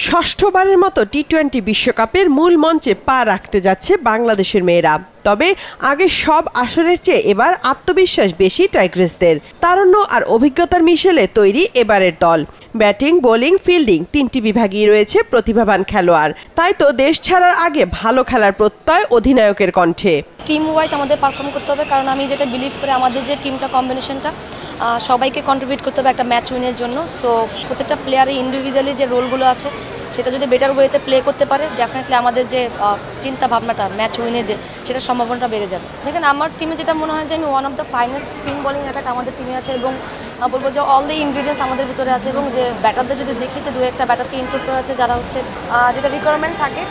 ষষ্ঠবারের মতো টি-20 বিশ্বকাপের মূল মঞ্চে পা রাখতে যাচ্ছে বাংলাদেশের মেয়েরা। তবে আগে সব আসরের চেয়ে এবার আত্মবিশ্বাস বেশি টাইগ্রেসদের। তারুণ্য আর অভিজ্ঞতার মিশেলে তৈরি এবারের দল। ব্যাটিং, বোলিং, ফিল্ডিং তিনটি বিভাগেই রয়েছে প্রতিভাবান খেলোয়াড়। তাই তো দেশ ছাড়ার আগে ভালো খেলার প্রত্যয় অধিনায়কের কণ্ঠে। টিম ওয়াইজ আমাদের পারফর্ম করতে হবে, কারণ আমি যেটা বিলিভ করি আমাদের যে টিমটা কম্বিনেশনটা সবাইকে কন্ট্রিবিউট করতে হবে একটা ম্যাচ উইনের জন্য। সো প্রত্যেকটা প্লেয়ারের ইন্ডিভিজুয়ালি যে রোলগুলো আছে সেটা যদি বেটার ওয়েতে প্লে করতে পারে, ডেফিনেটলি আমাদের যে চিন্তা ভাবনাটা ম্যাচ উইনের যে সেটা সম্ভাবনাটা বেড়ে যাবে। দেখেন আমার টিমে যেটা মনে হয় যে আমি one of the finest spin bowling attack আমাদের টিমে আছে, এবং বলবো যে অল দ্য ইনগ্রিডিয়েন্টস আমাদের ভিতরে আছে, এবং যে ব্যাটারদের যদি দেখি যে দু একটা ব্যাটারকে ইনক্লুড করা আছে যারা হচ্ছে যেটা রিকোয়ারমেন্ট থাকে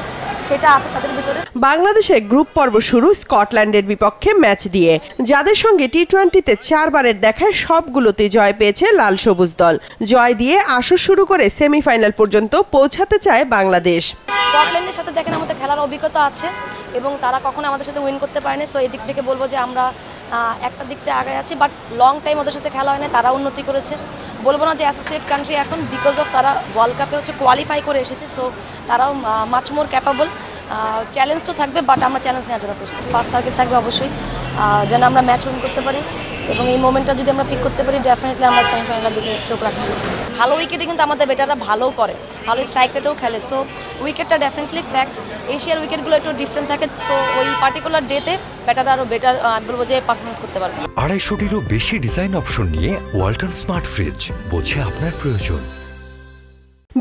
সেটা আছে তাদের ভিতরে। বাংলাদেশের গ্রুপ পর্ব শুরু স্কটল্যান্ডের বিপক্ষে ম্যাচ দিয়ে, যাদের সঙ্গে টি-20তে 4 বারের দেখায় সবগুলোতেই জয় পেয়েছে লাল সবুজ দল। জয় দিয়ে আসর শুরু করে সেমিফাইনাল পর্যন্ত পৌঁছাতে চায় বাংলাদেশ। স্কটল্যান্ডের সাথে দেখেন আমাদের খেলার অভিজ্ঞতা আছে এবং তারা কখনো আমাদের সাথে উইন করতে পারেনি। সো এই দিক থেকে বলবো যে আমরা একটা দিক থেকে আগে আছি, বাট লং টাইম ওদের সাথে খেলা হয় না, তারা উন্নতি করেছে। বলবো না যে অ্যাসোসিয়েট কান্ট্রি এখন, বিকজ অফ তারা ওয়ার্ল্ড কাপে হচ্ছে কোয়ালিফাই করে এসেছে। সো তারাও মাচ মোর ক্যাপাবল। চ্যালেঞ্জ তো থাকবে, বাট আমরা চ্যালেঞ্জ নেওয়ার জন্য প্রস্তুত। ফার্স্ট টার্গেট থাকবে অবশ্যই যেন আমরা ম্যাচ উইন করতে পারি, এবং এই মোমেন্টটা যদি আমরা পিক করতে পারি ডেফিনেটলি আমরা সেমিফাইনালের দিকে চোখ রাখছি। ভালো উইকেটে কিন্তু আমাদের বেটাররা ভালো করে, ভালো স্ট্রাইক রেটেও খেলে। সো উইকেটটা ডেফিনেটলি ফ্যাক্ট। এশিয়ার উইকেটগুলো একটু ডিফারেন্ট থাকে। সো ওই পার্টিকুলার ডেতে ব্যাটাররা আরও বেটার বলবো যে পারফরমেন্স করতে পারবে। 250-টিরও বেশি ডিজাইন অপশন নিয়ে ওয়ালটন স্মার্ট ফ্রিজ, বোঝে আপনার প্রয়োজন।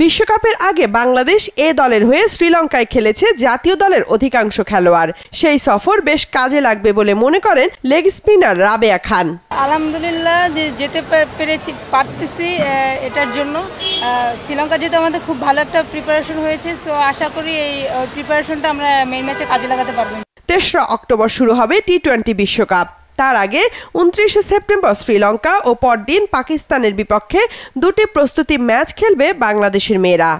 বিশ্বকাপের আগে বাংলাদেশ এ দলের হয়ে শ্রীলঙ্কায় খেলেছে জাতীয় দলের অধিকাংশ খেলোয়াড়। সেই সফর বেশ কাজে লাগবে বলে মনে করেন লেগ স্পিনার রাবেয়া খান। আলহামদুলিল্লাহ যে যেতে পারতেছি এটার জন্য। শ্রীলঙ্কা যেহেতু আমাদের খুব ভালো একটা প্রিপারেশন হয়েছে, সো আশা করি এই প্রিপারেশনটা আমরা মেইন ম্যাচে কাজে লাগাতে পারবো। 3রা অক্টোবর শুরু হবে টি-20 বিশ্বকাপ। তার আগে 29শে সেপ্টেম্বর শ্রীলঙ্কা ও পরদিন পাকিস্তানের বিপক্ষে 2টি প্রস্তুতি ম্যাচ খেলবে বাংলাদেশের মেয়েরা।